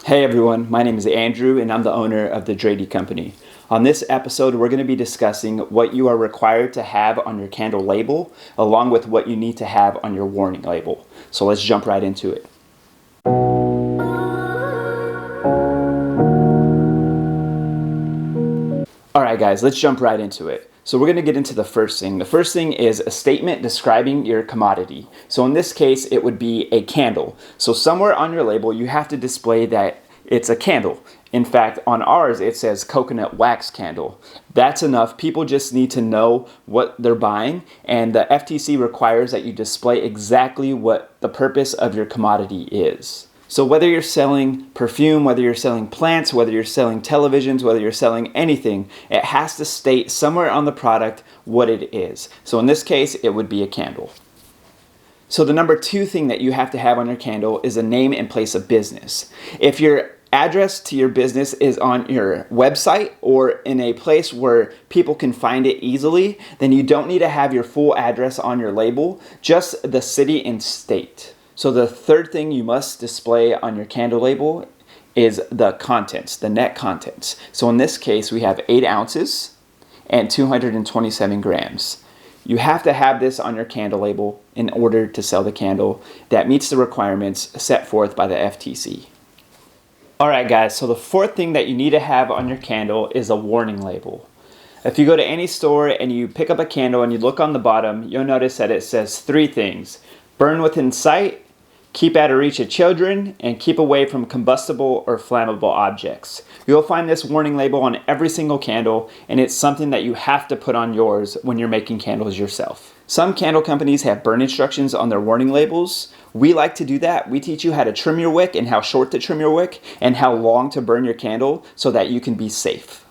Hey everyone, my name is Andrew and I'm the owner of the Dratie company. On this episode, we're going to be discussing what you are required to have on your candle label, along with what you need to have on your warning label. So let's jump right into it. Alright guys, let's jump right into it. So we're going to get into the first thing. The first thing is a statement describing your commodity. So in this case, it would be a candle. So somewhere on your label, you have to display that it's a candle. In fact, on ours, it says coconut wax candle. That's enough. People just need to know what they're buying, and the FTC requires that you display exactly what the purpose of your commodity is. So whether you're selling perfume, whether you're selling plants, whether you're selling televisions, whether you're selling anything, it has to state somewhere on the product what it is. So in this case, it would be a candle. So the number two thing that you have to have on your candle is a name and place of business. If your address to your business is on your website or in a place where people can find it easily, then you don't need to have your full address on your label, just the city and state. So the third thing you must display on your candle label is the contents, the net contents. So in this case, we have 8 ounces and 227 grams. You have to have this on your candle label in order to sell the candle that meets the requirements set forth by the FTC. Alright guys, so the fourth thing that you need to have on your candle is a warning label. If you go to any store and you pick up a candle and you look on the bottom, you'll notice that it says 3 things. Burn within sight, keep out of reach of children, and keep away from combustible or flammable objects. You'll find this warning label on every single candle, and it's something that you have to put on yours when you're making candles yourself. Some candle companies have burn instructions on their warning labels. We like to do that. We teach you how to trim your wick and how short to trim your wick and how long to burn your candle so that you can be safe.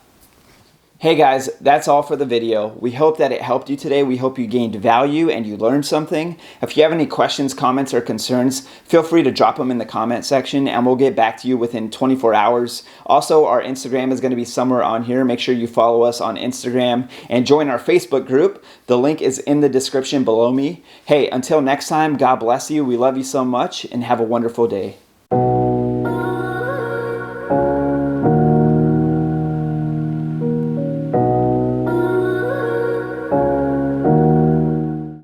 Hey guys, that's all for the video. We hope that it helped you today. We hope you gained value and you learned something. If you have any questions, comments, or concerns, feel free to drop them in the comment section and we'll get back to you within 24 hours. Also, our Instagram is going to be somewhere on here. Make sure you follow us on Instagram and join our Facebook group. The link is in the description below me. Hey, until next time, God bless you. We love you so much and have a wonderful day.